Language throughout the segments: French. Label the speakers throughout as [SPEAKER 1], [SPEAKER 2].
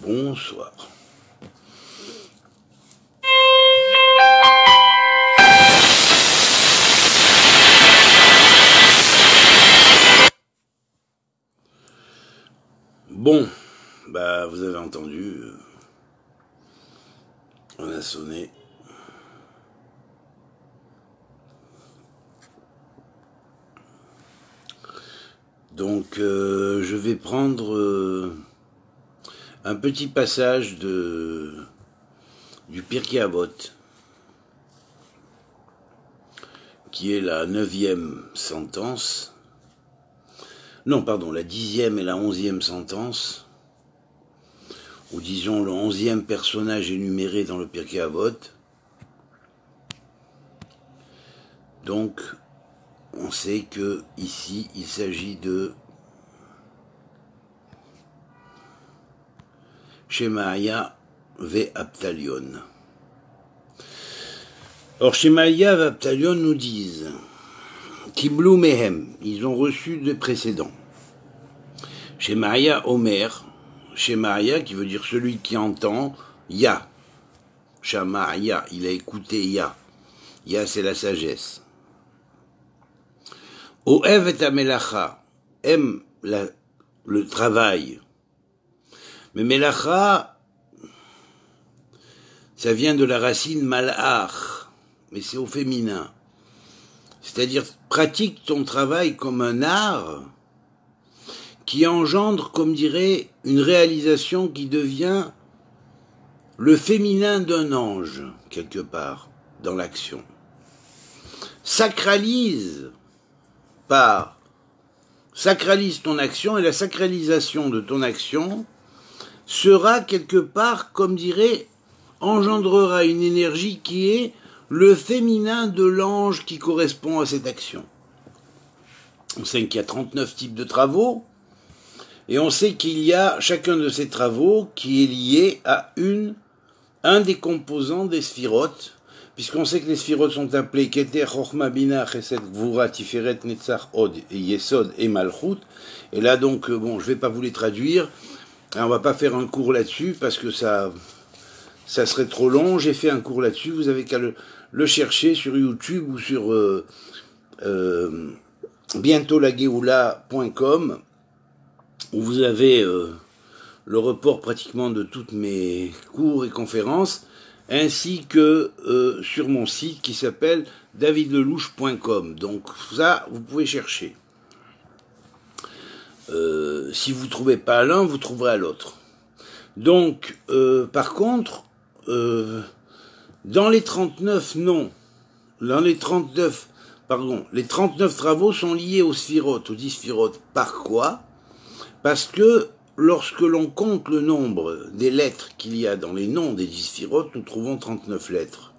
[SPEAKER 1] Bonsoir. Bon, bah vous avez entendu, on a sonné. Donc je vais prendre un petit passage du Pirkei Avot, qui est la 9e sentence. Non, pardon, la 10e et la 11e sentence, ou disons le 11e personnage énuméré dans le Pirkei Avot. Donc, on sait que ici, il s'agit de Shemaïa ve Abtalion. Or, Shemaïa ve Abtalion nous disent Kiblou Mehem, ils ont reçu de précédents. Shemaïa Omer, Shemaïa qui veut dire celui qui entend, Ya. Shamaïa, il a écouté Ya. Ya, c'est la sagesse. Oev et Amelacha, aime le travail. Mais Melacha, ça vient de la racine malach, mais c'est au féminin. C'est-à-dire, pratique ton travail comme un art qui engendre, comme dirait, une réalisation qui devient le féminin d'un ange, quelque part, dans l'action. Sacralise ton action, et la sacralisation de ton action sera quelque part, comme dirait, engendrera une énergie qui est le féminin de l'ange qui correspond à cette action. On sait qu'il y a 39 types de travaux, et on sait qu'il y a chacun de ces travaux qui est lié à un des composants des sphirotes, puisqu'on sait que les sphirotes sont appelés Keter, Chochma, Bina, Chesed, Gvura, Tiferet, Netzach, Od, et Yesod et Malchut. Et là donc, bon, je vais pas vous les traduire, on va pas faire un cours là-dessus, parce que ça serait trop long. J'ai fait un cours là-dessus, vous avez qu'à le chercher sur YouTube ou sur bientôtlageoula.com, où vous avez le report pratiquement de toutes mes cours et conférences, ainsi que sur mon site qui s'appelle davidlelouch.com. Donc ça, vous pouvez chercher. Si vous ne trouvez pas l'un, vous trouverez à l'autre. Donc, par contre, dans les 39 les 39 travaux sont liés aux sphirotes, aux 10 sphirotes. Par quoi? Parce que lorsque l'on compte le nombre des lettres qu'il y a dans les noms des 10 sphirotes, nous trouvons 39 lettres.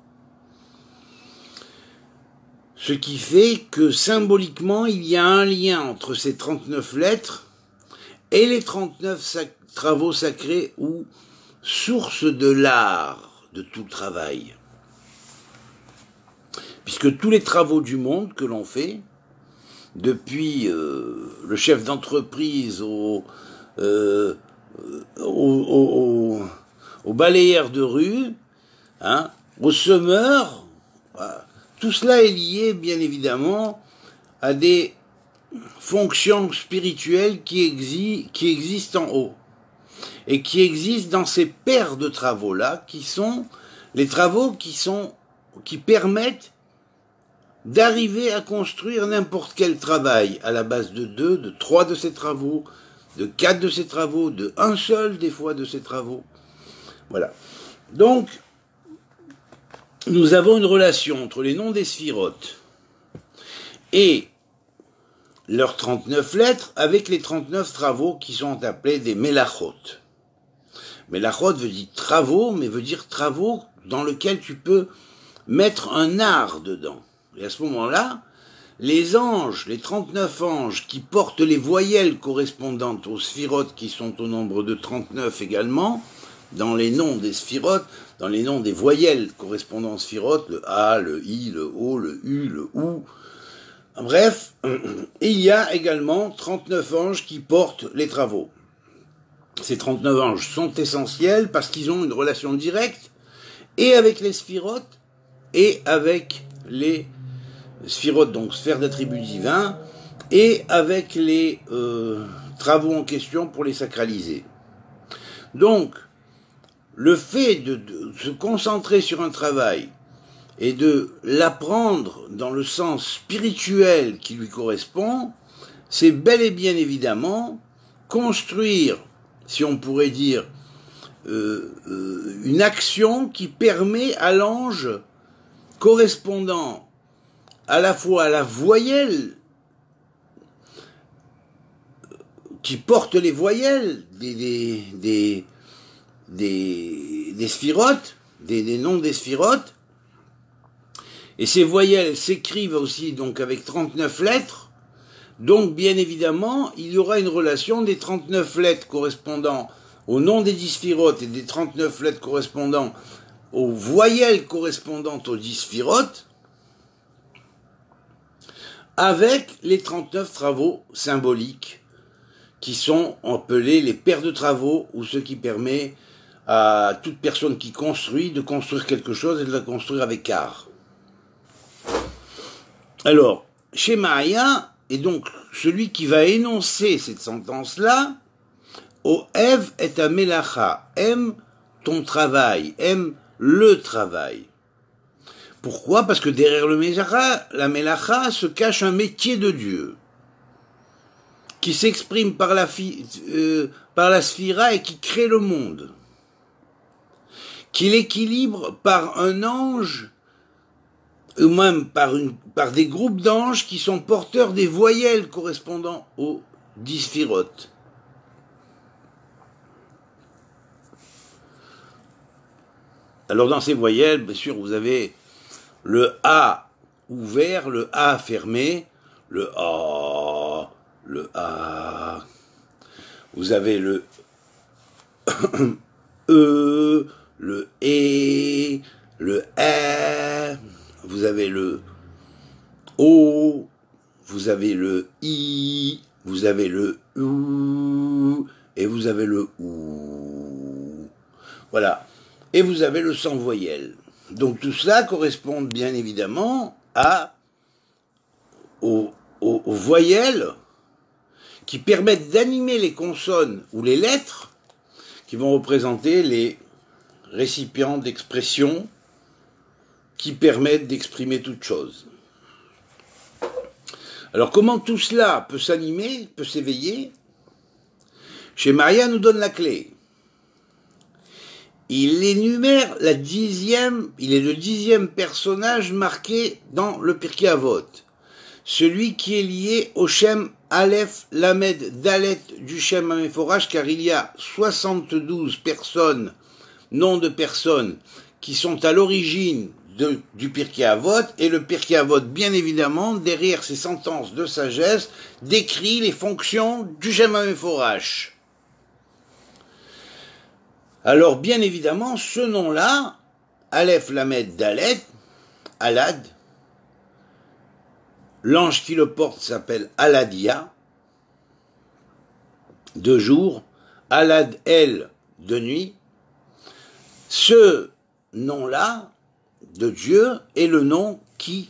[SPEAKER 1] Ce qui fait que symboliquement, il y a un lien entre ces 39 lettres et les 39 travaux sacrés ou source de l'art de tout le travail. Puisque tous les travaux du monde que l'on fait, depuis le chef d'entreprise au balayeur de rue, au semeur, tout cela est lié bien évidemment à des fonctions spirituelles qui existent en haut et qui existent dans ces paires de travaux-là, qui sont les travaux qui permettent d'arriver à construire n'importe quel travail à la base de 2, de 3 de ces travaux, de 4 de ces travaux, de un seul des fois de ces travaux. Voilà. Donc, nous avons une relation entre les noms des sphirotes et leurs 39 lettres avec les 39 travaux qui sont appelés des melachot. Melachot veut dire travaux, mais veut dire travaux dans lesquels tu peux mettre un art dedans. Et à ce moment-là, les anges, les 39 anges qui portent les voyelles correspondantes aux sphirotes qui sont au nombre de 39 également, dans les noms des sphirotes, dans les noms des voyelles correspondant aux sphirotes, le A, le I, le O, le U, le OU. Bref, il y a également 39 anges qui portent les travaux. Ces 39 anges sont essentiels parce qu'ils ont une relation directe et avec les sphirotes et avec les sphirotes, donc sphères d'attributs divins, et avec les travaux en question pour les sacraliser. Donc, le fait de se concentrer sur un travail et de l'apprendre dans le sens spirituel qui lui correspond, c'est bel et bien évidemment construire, si on pourrait dire, une action qui permet à l'ange correspondant à la fois à la voyelle qui porte les voyelles des sphirotes, des noms des sphirotes, et ces voyelles s'écrivent aussi donc avec 39 lettres, donc bien évidemment il y aura une relation des 39 lettres correspondant au nom des 10 sphirotes et des 39 lettres correspondant aux voyelles correspondantes aux 10 sphirotes, avec les 39 travaux symboliques qui sont appelés les paires de travaux, ou ce qui permet à toute personne qui construit de construire quelque chose et de la construire avec art. Alors, Shemaya est donc celui qui va énoncer cette sentence-là, Ohev et Amelacha, aime ton travail, aime le travail. Pourquoi? Parce que derrière la Melacha se cache un métier de Dieu qui s'exprime par la sphira et qui crée le monde, qu'il équilibre par un ange ou même par des groupes d'anges qui sont porteurs des voyelles correspondant aux 10 sphirotes. Alors dans ces voyelles, bien sûr, vous avez le A ouvert, le A fermé, le A, le A. Vous avez le E, le E, le R, vous avez le O, vous avez le I, vous avez le OU, et vous avez le OU. Voilà. Et vous avez le sans voyelle. Donc tout cela correspond bien évidemment aux voyelles qui permettent d'animer les consonnes ou les lettres qui vont représenter les récipients d'expression qui permettent d'exprimer toute chose. Alors comment tout cela peut s'animer, peut s'éveiller? Shemaya nous donne la clé. Il énumère il est le 10e personnage marqué dans le Pirkei Avot, celui qui est lié au Shem Aleph Lamed Dalet du Shem Hameforash, car il y a 72 personnes, noms de personnes, qui sont à l'origine du Pirkei Avot, et le Pirkei Avot, bien évidemment, derrière ces sentences de sagesse, décrit les fonctions du Shem Hameforash. Alors, bien évidemment, ce nom-là, Aleph Lamed Dalet, Alad, l'ange qui le porte s'appelle Aladia, de jour, Alad El, de nuit. Ce nom-là, de Dieu, est le nom qui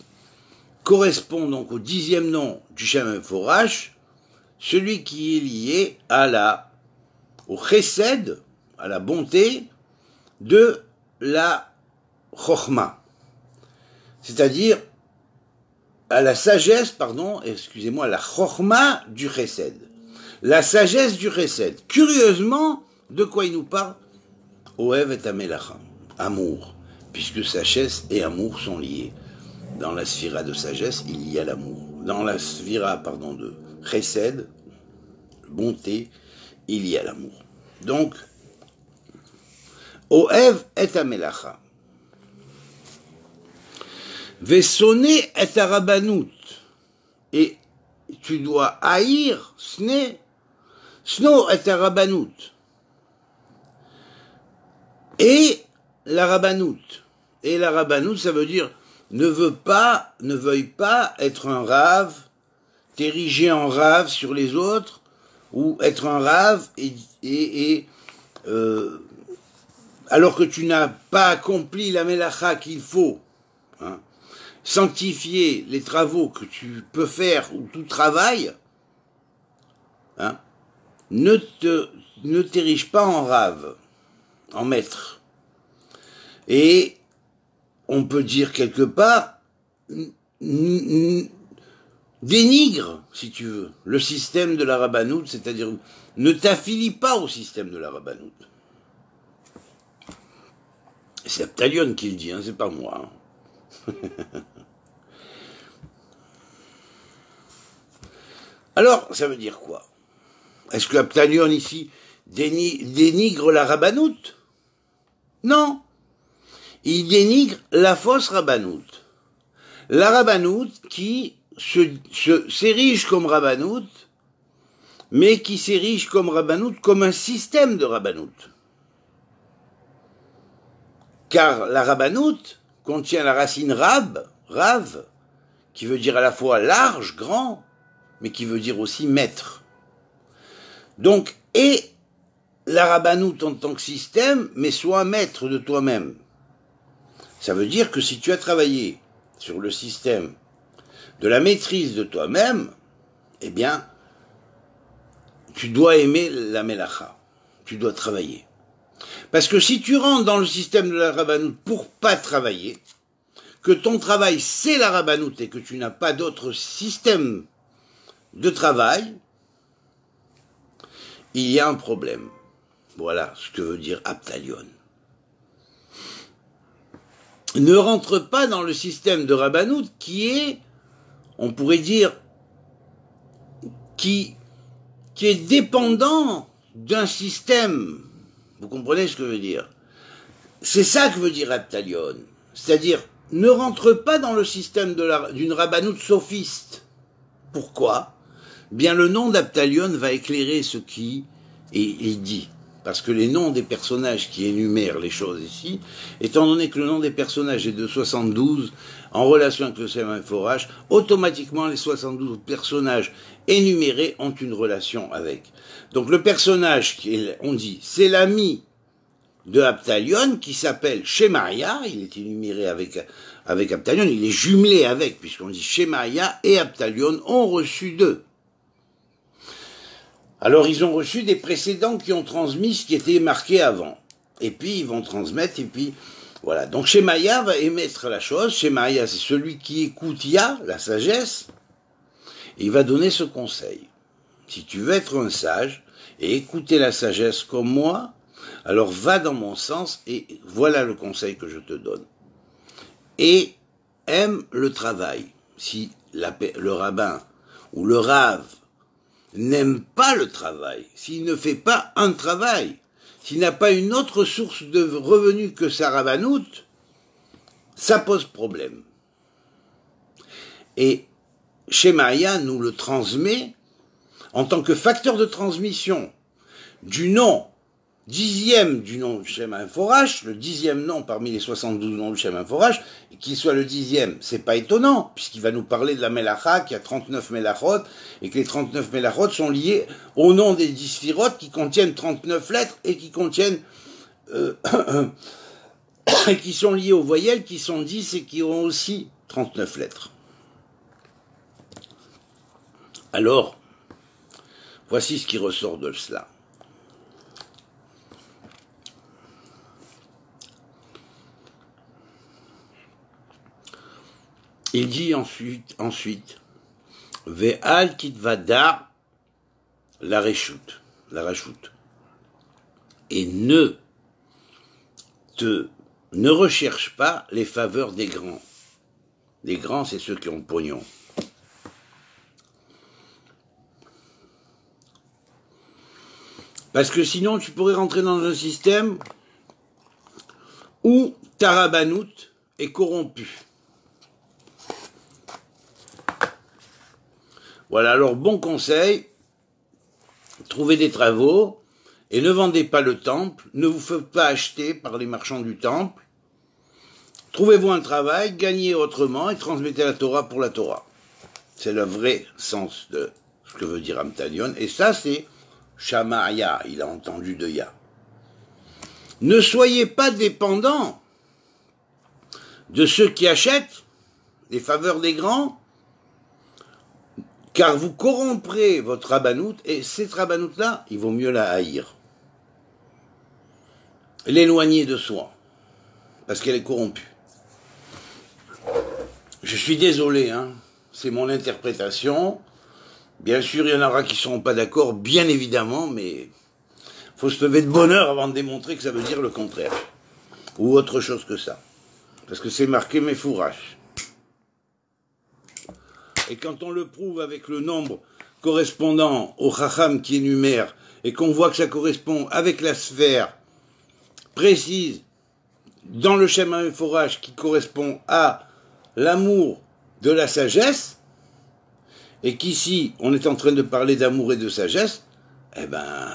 [SPEAKER 1] correspond donc au 10e nom du Shem Hameforash, celui qui est lié au chesed, à la bonté de la chokhma, c'est-à-dire à la sagesse, la chokhma du chesed, la sagesse du chesed. Curieusement, de quoi il nous parle? Ohev et Amelacha, amour, puisque sagesse et amour sont liés. Dans la sphira de sagesse, il y a l'amour. Dans la sphira, de chesed, bonté, il y a l'amour. Donc, Ohev et Amelacha. Vessoné et Arabanout. Et tu dois haïr Sno et Arabanout. Et la Rabbanout. Et la Rabbanout, ça veut dire ne veuille pas être un rave, t'ériger en rave sur les autres, ou être un rave alors que tu n'as pas accompli la melacha qu'il faut, hein, sanctifier les travaux que tu peux faire ou tout travail, hein, ne t'érige pas en rave, en maître. Et on peut dire quelque part, dénigre, si tu veux, le système de la rabbanout, c'est-à-dire ne t'affilie pas au système de la rabbanout. C'est Abtalion qui le dit, hein, c'est pas moi. Hein. Alors, ça veut dire quoi? Est-ce que Abtalion ici dénigre la rabbanout? Non. Il dénigre la fausse rabbanout. La rabbanout qui s'érige comme rabbanout, mais qui s'érige comme rabbanout comme un système de rabbanout. Car la rabbanout contient la racine rav, qui veut dire à la fois large, grand, mais qui veut dire aussi maître. Donc, et la rabbanout en tant que système, mais sois maître de toi-même. Ça veut dire que si tu as travaillé sur le système de la maîtrise de toi-même, eh bien, tu dois aimer la melacha. Tu dois travailler. Parce que si tu rentres dans le système de la rabbanout pour pas travailler, que ton travail c'est la rabbanout et que tu n'as pas d'autre système de travail, il y a un problème. Voilà ce que veut dire Abtalion. Ne rentre pas dans le système de rabbanout qui est, on pourrait dire, qui est dépendant d'un système. Vous comprenez ce que je veux dire? C'est ça que veut dire Abtalion. C'est-à-dire, ne rentre pas dans le système d'une rabbanout sophiste. Pourquoi? Bien, le nom d'Abtalion va éclairer ce qui est dit. Parce que les noms des personnages qui énumèrent les choses ici, étant donné que le nom des personnages est de 72, en relation avec le Shem Forage, automatiquement les 72 personnages énumérés ont une relation avec. Donc le personnage, on dit, c'est l'ami de Abtalion qui s'appelle Shemaïa, il est énuméré avec Abtalion, il est jumelé avec, puisqu'on dit Shemaïa et Abtalion ont reçu d'eux. Alors ils ont reçu des précédents qui ont transmis ce qui était marqué avant. Et puis ils vont transmettre, et puis voilà. Donc Shemaïa va émettre la chose. Shemaïa, c'est celui qui écoute Ya, la sagesse, et il va donner ce conseil. Si tu veux être un sage et écouter la sagesse comme moi, alors va dans mon sens et voilà le conseil que je te donne. Et aime le travail. Si le rabbin ou le rave n'aime pas le travail, s'il ne fait pas un travail, s'il n'a pas une autre source de revenus que sa rabbanout, ça pose problème. Et Shemaïa nous le transmet en tant que facteur de transmission du nom, 10e du nom du Shem Forage, le 10e nom parmi les 72 noms du Shem Forage, et qu'il soit le 10e, c'est pas étonnant, puisqu'il va nous parler de la Melacha, qui a 39 Melachot, et que les 39 Melachot sont liés au nom des 10 Sphirot, qui contiennent 39 lettres, et qui contiennent, et qui sont liés aux voyelles, qui sont 10 et qui ont aussi 39 lettres. Alors, voici ce qui ressort de cela. Il dit ensuite, Ve'al kitvada la reshut, et ne recherche pas les faveurs des grands. Les grands, c'est ceux qui ont le pognon. Parce que sinon, tu pourrais rentrer dans un système où ta rabbanout est corrompue. Voilà, alors bon conseil, trouvez des travaux et ne vendez pas le temple, ne vous faites pas acheter par les marchands du temple, trouvez-vous un travail, gagnez autrement et transmettez la Torah pour la Torah. C'est le vrai sens de ce que veut dire Abtalion, et ça c'est Shamaya, il a entendu de Ya. Ne soyez pas dépendants de ceux qui achètent les faveurs des grands, car vous corromprez votre rabbanout, et cette rabbanout-là, il vaut mieux la haïr. L'éloigner de soi, parce qu'elle est corrompue. Je suis désolé, hein, c'est mon interprétation. Bien sûr, il y en aura qui ne seront pas d'accord, bien évidemment, mais il faut se lever de bonne heure avant de démontrer que ça veut dire le contraire. Ou autre chose que ça. Parce que c'est marqué Mefourash. Et quand on le prouve avec le nombre correspondant au Chacham qui énumère, et qu'on voit que ça correspond avec la sphère précise dans le schéma Mefourash qui correspond à l'amour de la sagesse, et qu'ici, on est en train de parler d'amour et de sagesse, eh ben,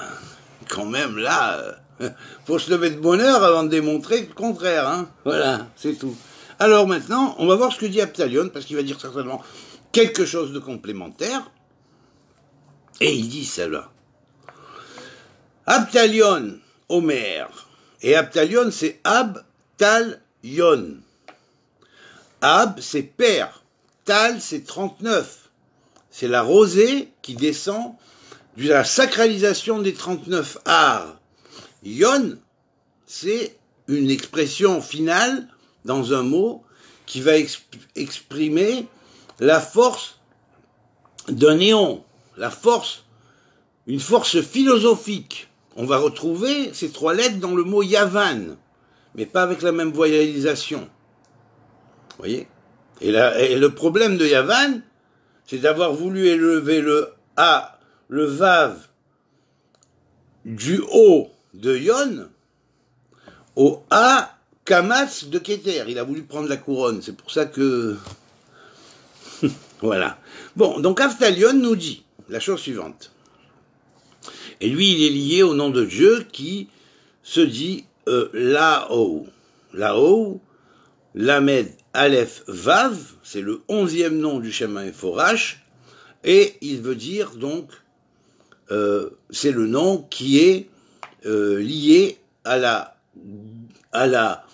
[SPEAKER 1] quand même, là, faut se lever de bonne heure avant de démontrer le contraire, hein. Voilà, c'est tout. Alors maintenant, on va voir ce que dit Abtalion, parce qu'il va dire certainement quelque chose de complémentaire, et il dit cela. Abtalion, Omer, et Abtalion, c'est Ab-Tal-Yon. Ab, c'est père, Tal, c'est 39. C'est la rosée qui descend de la sacralisation des 39 arts. Yon, c'est une expression finale dans un mot qui va exprimer la force d'un néon, la force, une force philosophique. On va retrouver ces 3 lettres dans le mot Yavan, mais pas avec la même voyalisation. Vous voyez ? Et le problème de Yavan, c'est d'avoir voulu élever le A, le Vav, du haut de Yon, au A, Kamatz de Keter. Il a voulu prendre la couronne, c'est pour ça que... voilà. Bon, donc Abtalion nous dit la chose suivante. Et lui, il est lié au nom de Dieu qui se dit Lao. Lao, Lamed Aleph Vav, c'est le 11e nom du schéma Meforash, et il veut dire donc, c'est le nom qui est lié à la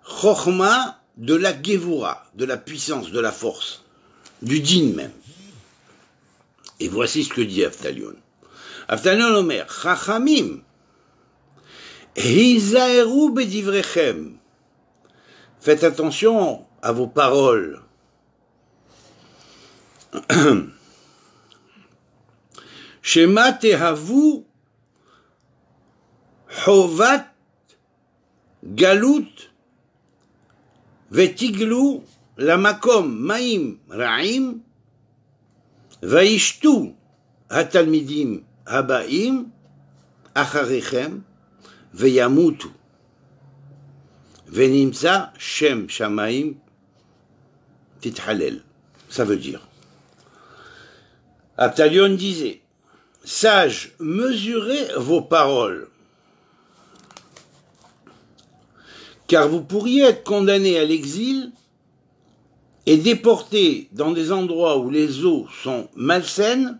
[SPEAKER 1] Chochma de la Gevura, de la puissance, de la force, du din même. Et voici ce que dit Abtalion. Abtalion Omer, Chachamim, Hizaeru bedivrechem. Faites attention à vos paroles. Shema tehavu hovat galut vetiglu lamakom maim ra'im vaishtu hatalmidim habaim acharichem veyamutu. Venimsa Shem Shamaim Tithalel. Ça veut dire. Abtalion disait, sages, mesurez vos paroles, car vous pourriez être condamné à l'exil et déporté dans des endroits où les eaux sont malsaines.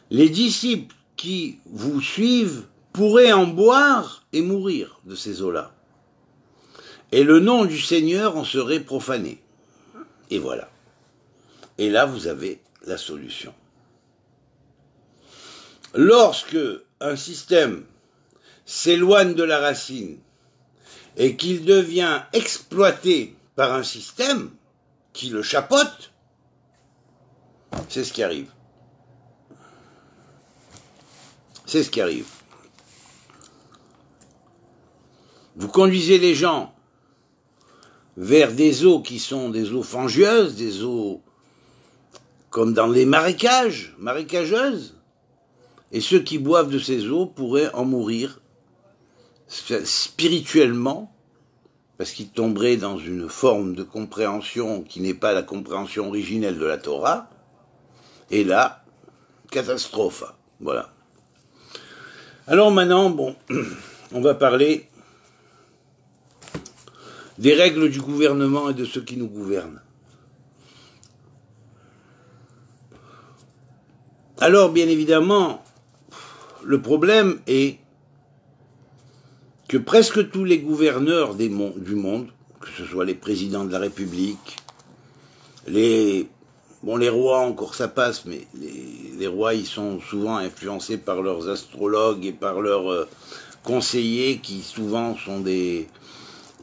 [SPEAKER 1] Les disciples qui vous suivent pourraient en boire et mourir de ces eaux-là. Et le nom du Seigneur en serait profané. Et voilà. Et là, vous avez la solution. Lorsque un système s'éloigne de la racine et qu'il devient exploité par un système qui le chapeaute, c'est ce qui arrive. C'est ce qui arrive. Vous conduisez les gens vers des eaux qui sont des eaux fangieuses, des eaux comme dans les marécages, marécageuses, et ceux qui boivent de ces eaux pourraient en mourir spirituellement, parce qu'ils tomberaient dans une forme de compréhension qui n'est pas la compréhension originelle de la Torah, et là, catastrophe. Voilà. Alors maintenant, bon, on va parler des règles du gouvernement et de ceux qui nous gouvernent. Alors, bien évidemment, le problème est que presque tous les gouverneurs du monde, que ce soit les présidents de la République, les rois encore ça passe, mais les rois ils sont souvent influencés par leurs astrologues et par leurs conseillers qui souvent ils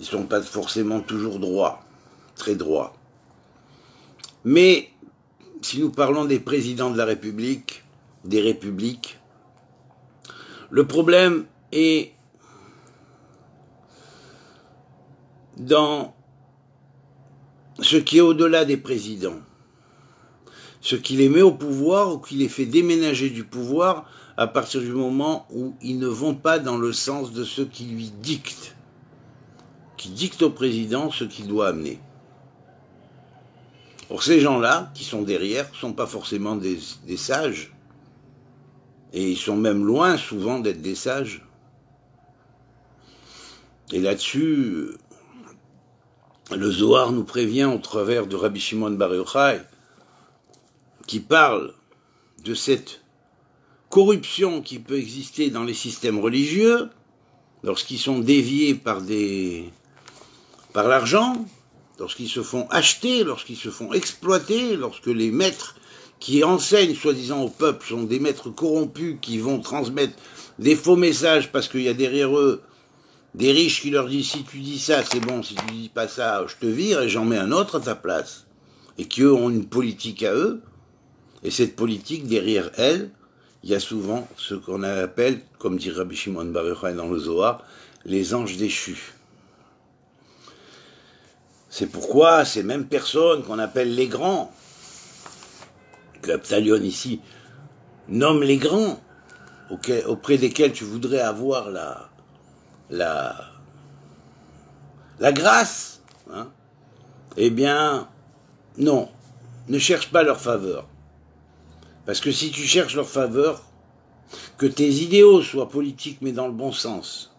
[SPEAKER 1] sont pas forcément toujours droits, très droits. Mais si nous parlons des présidents de la République, des républiques, le problème est dans ce qui est au-delà des présidents, ce qui les met au pouvoir ou qui les fait déménager du pouvoir à partir du moment où ils ne vont pas dans le sens de ceux qui lui dictent, qui dictent au président ce qu'il doit amener. Or ces gens-là, qui sont derrière, ne sont pas forcément des sages, et ils sont même loin souvent d'être des sages. Et là-dessus, le Zohar nous prévient au travers de Rabbi Shimon Bar Yochai, qui parle de cette corruption qui peut exister dans les systèmes religieux, lorsqu'ils sont déviés par l'argent, lorsqu'ils se font acheter, lorsqu'ils se font exploiter, lorsque les maîtres qui enseignent soi-disant au peuple sont des maîtres corrompus qui vont transmettre des faux messages parce qu'il y a derrière eux des riches qui leur disent si tu dis ça c'est bon, si tu dis pas ça je te vire et j'en mets un autre à ta place, et qu'eux ont une politique à eux, et cette politique derrière elle, il y a souvent ce qu'on appelle, comme dit Rabbi Shimon Bar Yochai dans le Zohar, les anges déchus. C'est pourquoi ces mêmes personnes qu'on appelle les grands, que Abtalion ici nomme les grands, auprès desquels tu voudrais avoir la grâce, hein, eh bien, non, ne cherche pas leur faveur. Parce que si tu cherches leur faveur, que tes idéaux soient politiques mais dans le bon sens,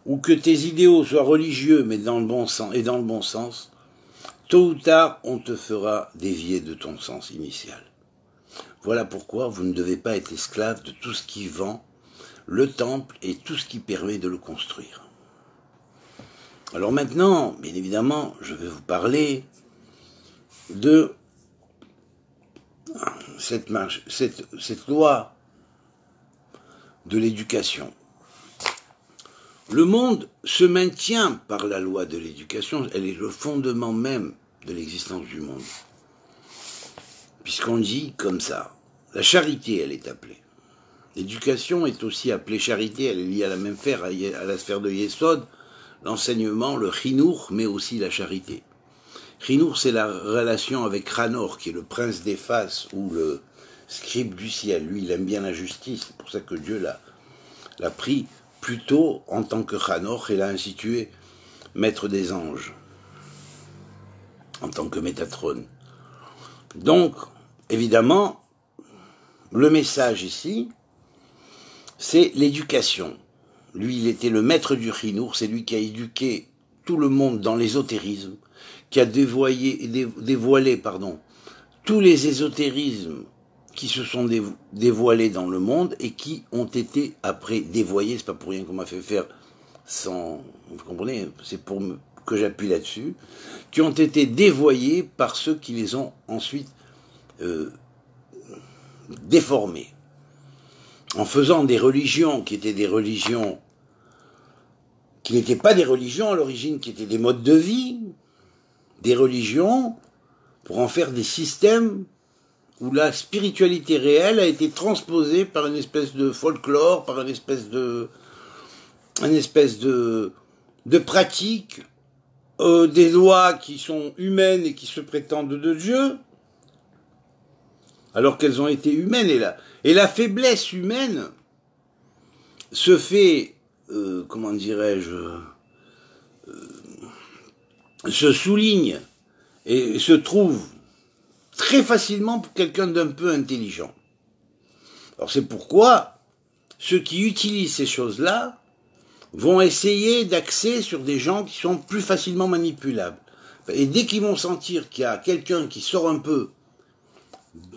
[SPEAKER 1] ou que tes idéaux soient religieux mais dans le bon sens, tôt ou tard, on te fera dévier de ton sens initial. Voilà pourquoi vous ne devez pas être esclave de tout ce qui vend le temple et tout ce qui permet de le construire. Alors maintenant, bien évidemment, je vais vous parler de cette loi de l'éducation. Le monde se maintient par la loi de l'éducation, elle est le fondement même de l'existence du monde. Puisqu'on dit comme ça, la charité, elle est appelée. L'éducation est aussi appelée charité, elle est liée à la même sphère, à la sphère de Yesod, l'enseignement, le chinour, mais aussi la charité. Chinour, c'est la relation avec Ranor, qui est le prince des faces, ou le scribe du ciel. Lui, il aime bien la justice, c'est pour ça que Dieu l'a pris plutôt en tant que Ranor, et l'a institué maître des anges, en tant que Métatron. Donc, évidemment, le message ici, c'est l'éducation. Lui, il était le maître du Chinour, c'est lui qui a éduqué tout le monde dans l'ésotérisme, qui a dévoilé tous les ésotérismes qui se sont dévoilés dans le monde et qui ont été après dévoyés. C'est pas pour rien qu'on m'a fait faire vous comprenez, c'est pour que j'appuie là-dessus, qui ont été dévoyés par ceux qui les ont ensuite déformés, en faisant des religions qui étaient des religions qui n'étaient pas des religions à l'origine, qui étaient des modes de vie, des religions pour en faire des systèmes où la spiritualité réelle a été transposée par une espèce de folklore, par une espèce de pratique, des lois qui sont humaines et qui se prétendent de Dieu, alors qu'elles ont été humaines. Et la faiblesse humaine se fait, comment dirais-je, se souligne et se trouve très facilement pour quelqu'un d'un peu intelligent. Alors c'est pourquoi ceux qui utilisent ces choses-là vont essayer d'axer sur des gens qui sont plus facilement manipulables. Et dès qu'ils vont sentir qu'il y a quelqu'un qui sort un peu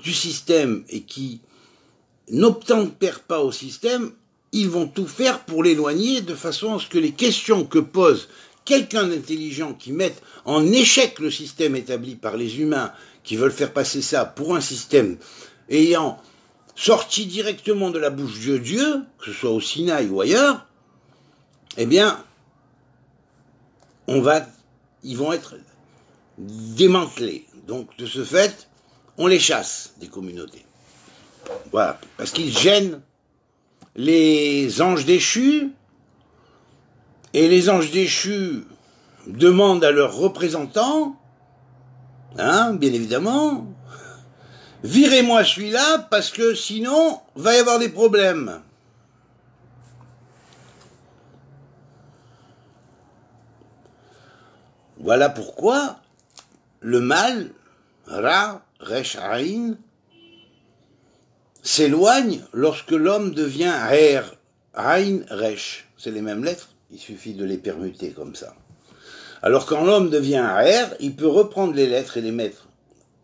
[SPEAKER 1] du système et qui n'obtempèrent pas au système, ils vont tout faire pour l'éloigner de façon à ce que les questions que pose quelqu'un d'intelligent qui mette en échec le système établi par les humains, qui veulent faire passer ça pour un système ayant sorti directement de la bouche de Dieu, que ce soit au Sinaï ou ailleurs, eh bien, ils vont être démantelés. Donc, de ce fait, on les chasse des communautés. Voilà, parce qu'ils gênent les anges déchus, et les anges déchus demandent à leurs représentants, bien évidemment, virez-moi celui-là, parce que sinon, va y avoir des problèmes. Voilà pourquoi le mal, Ra, Resh, Aïn, s'éloigne lorsque l'homme devient Er, Aïn, Resh. C'est les mêmes lettres, il suffit de les permuter comme ça. Alors quand l'homme devient Er, il peut reprendre les lettres et les mettre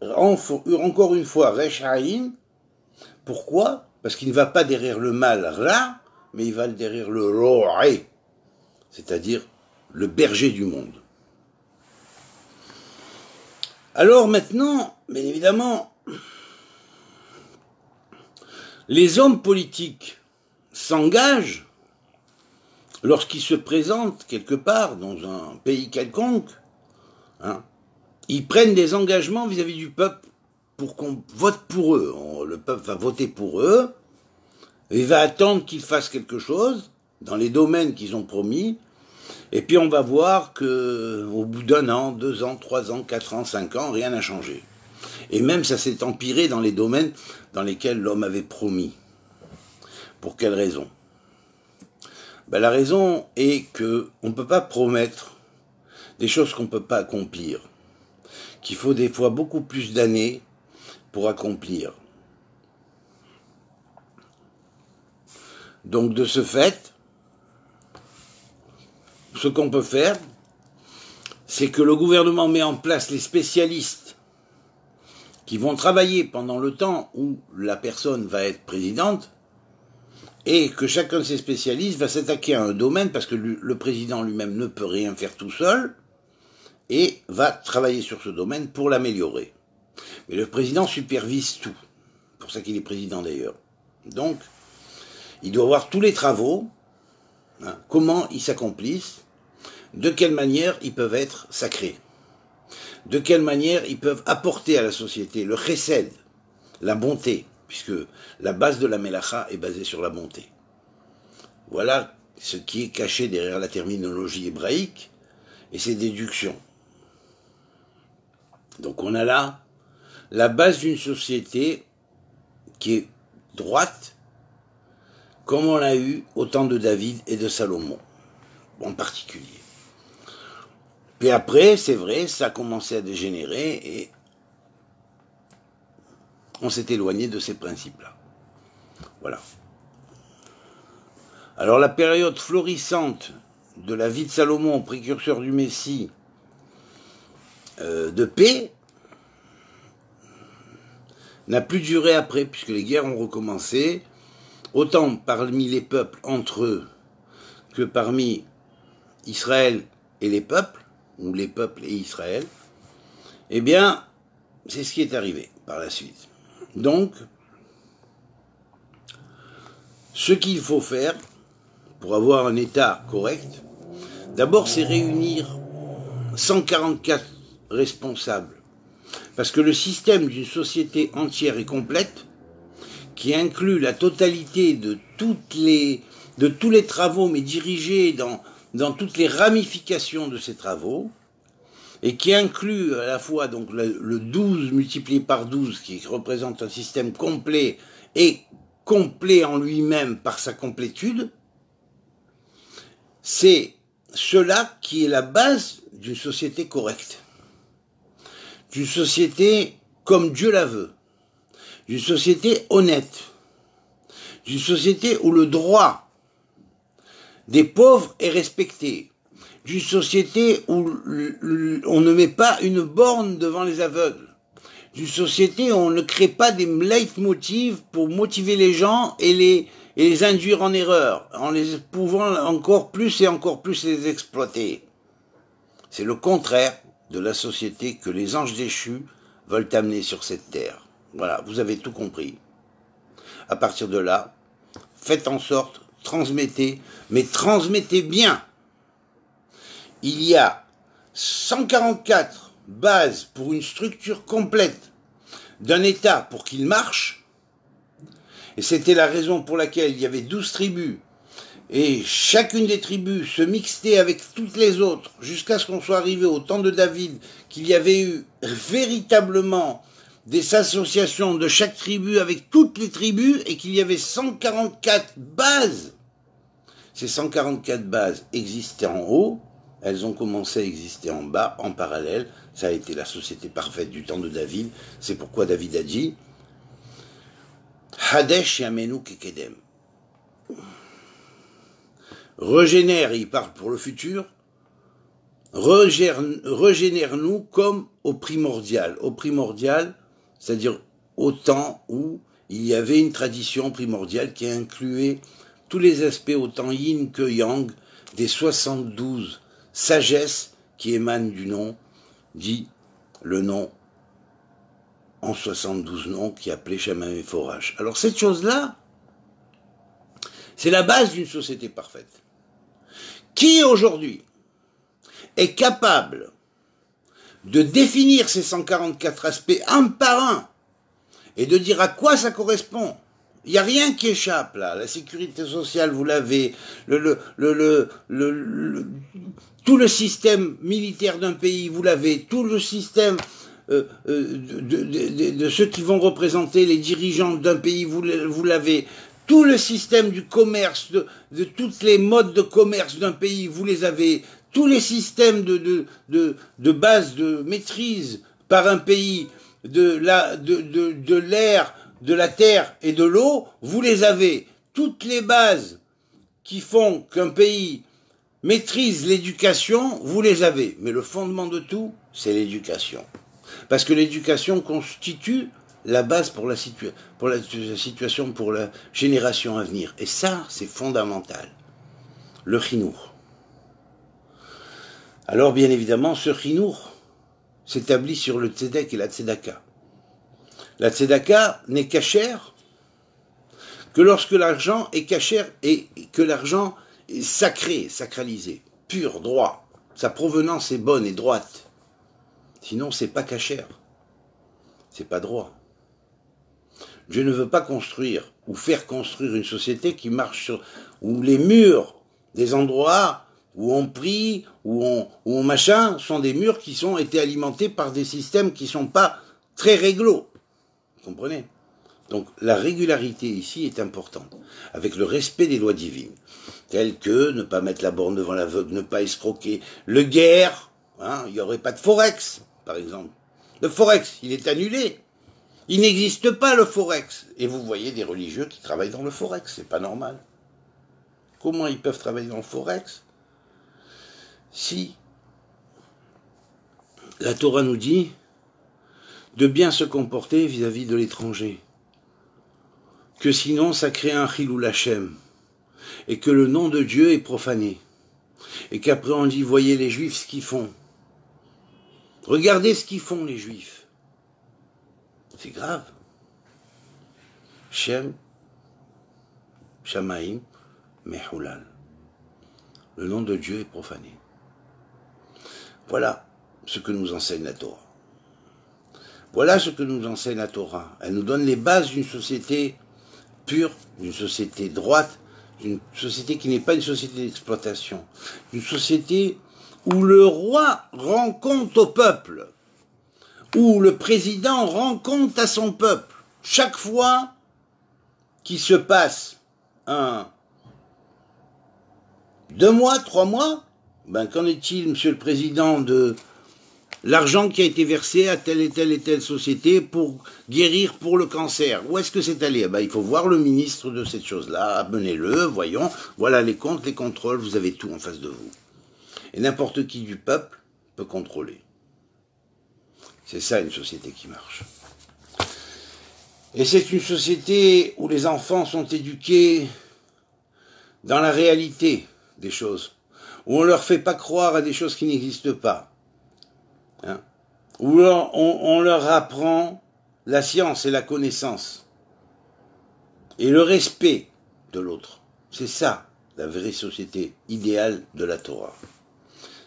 [SPEAKER 1] encore une fois Resh, Aïn. Pourquoi? Parce qu'il ne va pas derrière le mal Ra, mais il va derrière le Ro'é, c'est-à-dire le berger du monde. Alors maintenant, bien évidemment, les hommes politiques s'engagent lorsqu'ils se présentent quelque part dans un pays quelconque, ils prennent des engagements vis-à-vis du peuple pour qu'on vote pour eux. Le peuple va voter pour eux, et il va attendre qu'ils fassent quelque chose dans les domaines qu'ils ont promis, et puis on va voir qu'au bout d'un an, 2 ans, 3 ans, 4 ans, 5 ans, rien n'a changé. Et même ça s'est empiré dans les domaines dans lesquels l'homme avait promis. Pour quelle raison? La raison est qu'on ne peut pas promettre des choses qu'on ne peut pas accomplir, qu'il faut des fois beaucoup plus d'années pour accomplir. Donc de ce fait, ce qu'on peut faire, c'est que le gouvernement met en place les spécialistes qui vont travailler pendant le temps où la personne va être présidente, et que chacun de ces spécialistes va s'attaquer à un domaine, parce que le président lui-même ne peut rien faire tout seul, et va travailler sur ce domaine pour l'améliorer. Mais le président supervise tout, c'est pour ça qu'il est président d'ailleurs. Donc, il doit voir tous les travaux, comment ils s'accomplissent, de quelle manière ils peuvent être sacrés, de quelle manière ils peuvent apporter à la société le chesed, la bonté, puisque la base de la Melacha est basée sur la bonté. Voilà ce qui est caché derrière la terminologie hébraïque et ses déductions. Donc on a là la base d'une société qui est droite, comme on l'a eu au temps de David et de Salomon, en particulier. Puis après, c'est vrai, ça a commencé à dégénérer et on s'est éloigné de ces principes-là. Voilà. Alors la période florissante de la vie de Salomon, précurseur du Messie, de paix, n'a plus duré après, puisque les guerres ont recommencé, autant parmi les peuples entre eux que parmi Israël et les peuples, ou les peuples et Israël. Eh bien, c'est ce qui est arrivé par la suite. Donc, ce qu'il faut faire pour avoir un État correct, d'abord c'est réunir 144 responsables. Parce que le système d'une société entière et complète, qui inclut la totalité de tous les travaux, mais dirigés dans toutes les ramifications de ces travaux, et qui inclut à la fois donc le 12 multiplié par 12, qui représente un système complet, et complet en lui-même par sa complétude, c'est cela qui est la base d'une société correcte, d'une société comme Dieu la veut, d'une société honnête, d'une société où le droit des pauvres est respecté, d'une société où on ne met pas une borne devant les aveugles, d'une société où on ne crée pas des leitmotivs pour motiver les gens et les induire en erreur, en les pouvant encore plus et encore plus les exploiter. C'est le contraire de la société que les anges déchus veulent amener sur cette terre. Voilà, vous avez tout compris. À partir de là, faites en sorte, transmettez, mais transmettez bien. Il y a 144 bases pour une structure complète d'un État pour qu'il marche, et c'était la raison pour laquelle il y avait 12 tribus, et chacune des tribus se mixait avec toutes les autres, jusqu'à ce qu'on soit arrivé au temps de David, qu'il y avait eu véritablement des associations de chaque tribu avec toutes les tribus, et qu'il y avait 144 bases. Ces 144 bases existaient en haut, elles ont commencé à exister en bas, en parallèle. Ça a été la société parfaite du temps de David. C'est pourquoi David a dit Hadesh Yamenu Kekedem. Régénère, il parle pour le futur, régénère-nous comme au primordial. Au primordial, c'est-à-dire au temps où il y avait une tradition primordiale qui incluait tous les aspects, autant yin que yang, des 72 sagesses qui émanent du nom, dit le nom en 72 noms qui est appelé Shema Meforach. Alors cette chose-là, c'est la base d'une société parfaite. Qui aujourd'hui est capable de définir ces 144 aspects un par un et de dire à quoi ça correspond? Il n'y a rien qui échappe là. La sécurité sociale, vous l'avez, tout le système militaire d'un pays, vous l'avez, tout le système de ceux qui vont représenter les dirigeants d'un pays, vous l'avez, tout le système du commerce, de toutes les modes de commerce d'un pays, vous les avez, tous les systèmes de base de maîtrise par un pays de l'air, de la terre et de l'eau, vous les avez. Toutes les bases qui font qu'un pays maîtrise l'éducation, vous les avez. Mais le fondement de tout, c'est l'éducation. Parce que l'éducation constitue la base pour la situation, pour la génération à venir. Et ça, c'est fondamental. Le chinour. Alors, bien évidemment, ce chinour s'établit sur le tzedek et la tzedaka. La tzedaka n'est cachère que lorsque l'argent est cachère et que l'argent est sacré, sacralisé, pur, droit. Sa provenance est bonne et droite. Sinon, c'est pas cachère. C'est pas droit. Je ne veux pas construire ou faire construire une société qui marche sur où les murs des endroits où on prie, où on machin, sont des murs qui ont été alimentés par des systèmes qui sont pas très réglo. Vous comprenez? Donc la régularité ici est importante, avec le respect des lois divines, telles que ne pas mettre la borne devant l'aveugle, ne pas escroquer, le guerre, hein, il n'y aurait pas de forex, par exemple. Le forex, il est annulé. Il n'existe pas le forex. Et vous voyez des religieux qui travaillent dans le forex, c'est pas normal. Comment ils peuvent travailler dans le forex si la Torah nous dit de bien se comporter vis-à-vis de l'étranger, que sinon ça crée un chilul Hashem, et que le nom de Dieu est profané, et qu'après on dit, voyez les Juifs ce qu'ils font. Regardez ce qu'ils font les Juifs. C'est grave. Shem, Shamaim, Mehulal. Le nom de Dieu est profané. Voilà ce que nous enseigne la Torah. Voilà ce que nous enseigne la Torah. Elle nous donne les bases d'une société pure, d'une société droite, d'une société qui n'est pas une société d'exploitation, d'une société où le roi rend compte au peuple, où le président rend compte à son peuple. Chaque fois qu'il se passe 2 mois, 3 mois, ben qu'en est-il, monsieur le président, de l'argent qui a été versé à telle et telle société pour guérir pour le cancer? Où est-ce que c'est allé? Ben, il faut voir le ministre de cette chose-là, amenez-le, voyons, voilà les comptes, les contrôles, vous avez tout en face de vous. Et n'importe qui du peuple peut contrôler. C'est ça une société qui marche. Et c'est une société où les enfants sont éduqués dans la réalité des choses, où on ne leur fait pas croire à des choses qui n'existent pas, hein, où on leur apprend la science et la connaissance, et le respect de l'autre. C'est ça, la vraie société idéale de la Torah.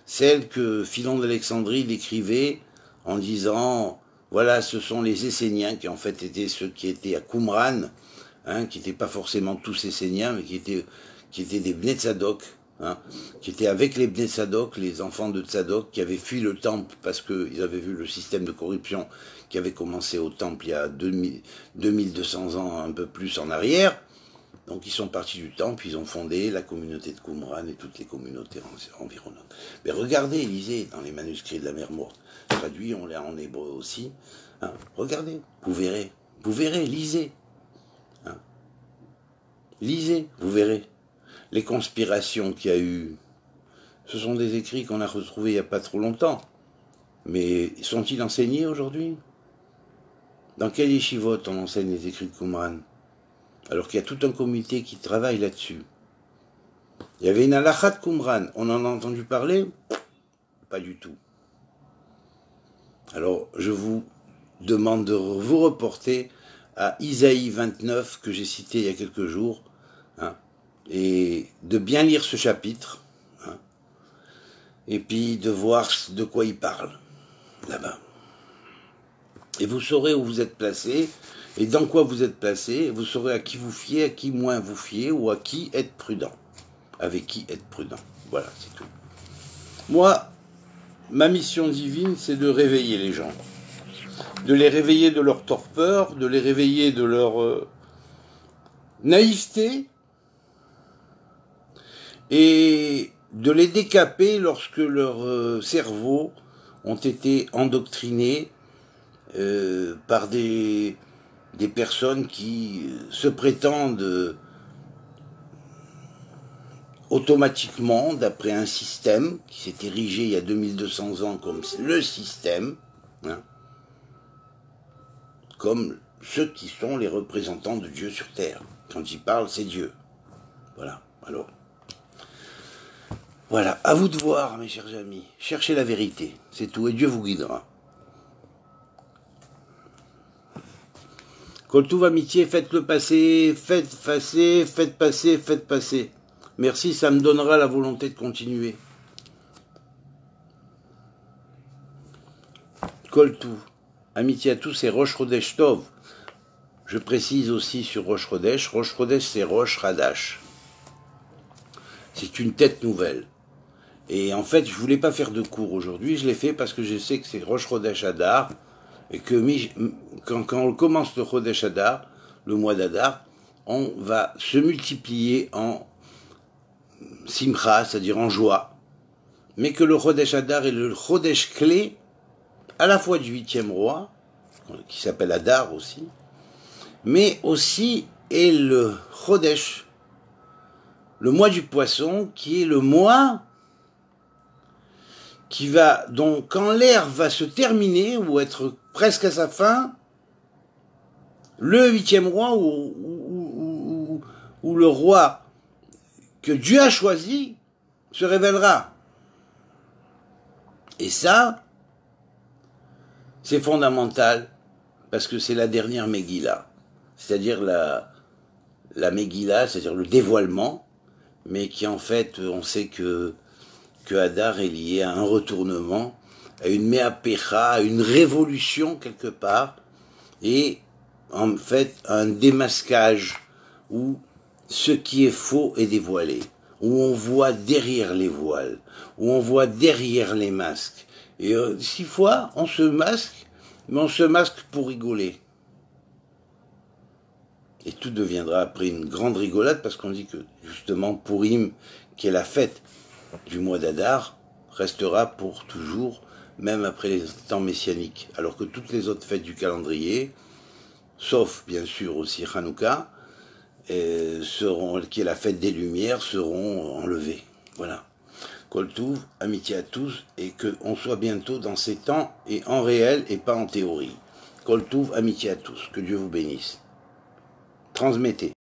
[SPEAKER 1] Celle que Philon d'Alexandrie décrivait en disant, voilà, ce sont les Esséniens qui en fait étaient ceux qui étaient à Qumran, hein, qui n'étaient pas forcément tous Esséniens, mais qui étaient des Bnei Tzadok, hein, qui étaient avec les Bnei Tzadok, les enfants de Tzadok, qui avaient fui le temple parce qu'ils avaient vu le système de corruption qui avait commencé au temple il y a 2200 ans, un peu plus en arrière. Donc ils sont partis du temple, ils ont fondé la communauté de Qumran et toutes les communautés environnantes. Mais regardez, lisez dans les manuscrits de la mer Morte, traduits, on l'a en hébreu aussi, hein, regardez, vous verrez, lisez. Hein. Lisez, vous verrez. Les conspirations qu'il y a eu, ce sont des écrits qu'on a retrouvés il n'y a pas trop longtemps. Mais sont-ils enseignés aujourd'hui? Dans quel yeshivot on enseigne les écrits de Qumran? Alors qu'il y a tout un comité qui travaille là-dessus. Il y avait une halakha de Qumran, on en a entendu parler? Pas du tout. Alors, je vous demande de vous reporter à Isaïe 29, que j'ai cité il y a quelques jours, hein, et de bien lire ce chapitre, hein, et puis de voir de quoi il parle, là-bas. Et vous saurez où vous êtes placé, et dans quoi vous êtes placé, et vous saurez à qui vous fiez, à qui moins vous fiez, ou à qui être prudent. Avec qui être prudent. Voilà, c'est tout. Moi, ma mission divine, c'est de réveiller les gens. De les réveiller de leur torpeur, de les réveiller de leur naïveté, et de les décaper lorsque leurs cerveaux ont été endoctrinés par des personnes qui se prétendent automatiquement, d'après un système qui s'est érigé il y a 2200 ans comme le système, hein, comme ceux qui sont les représentants de Dieu sur terre. Quand ils parlent, c'est Dieu. Voilà, alors. Voilà, à vous de voir, mes chers amis. Cherchez la vérité, c'est tout, et Dieu vous guidera. Koltouv amitié, faites-le passer, faites passer, faites passer, faites passer. Merci, ça me donnera la volonté de continuer. Koltouv, amitié à tous, c'est Rosh Chodesh Tov. Je précise aussi sur Rosh Chodesh. Rosh Chodesh, c'est Rosh Hadash. C'est une tête nouvelle. Et en fait, je voulais pas faire de cours aujourd'hui. Je l'ai fait parce que je sais que c'est Rosh Chodesh Adar. Et que quand on commence le Chodesh Adar, le mois d'Adar, on va se multiplier en simcha, c'est-à-dire en joie. Mais que le Chodesh Adar est le Chodesh clé, à la fois du 8e roi, qui s'appelle Adar aussi, mais aussi est le Chodesh, le mois du poisson, qui est le mois qui va, donc quand l'ère va se terminer, ou être presque à sa fin, le 8e roi, ou le roi que Dieu a choisi, se révélera. Et ça, c'est fondamental, parce que c'est la dernière Megillah, c'est-à-dire la Megillah, c'est-à-dire le dévoilement, mais qui en fait, on sait que Hadar est lié à un retournement, à une méapécha, à une révolution quelque part, et en fait un démasquage où ce qui est faux est dévoilé, où on voit derrière les voiles, où on voit derrière les masques. Et 6 fois, on se masque, mais on se masque pour rigoler. Et tout deviendra après une grande rigolade, parce qu'on dit que justement Purim, qui est la fête du mois d'Adar, restera pour toujours, même après les temps messianiques. Alors que toutes les autres fêtes du calendrier, sauf bien sûr aussi Hanouka, qui est la fête des Lumières, seront enlevées. Voilà. Koltouv, amitié à tous, et qu'on soit bientôt dans ces temps, et en réel, et pas en théorie. Kol Touv, amitié à tous. Que Dieu vous bénisse. Transmettez.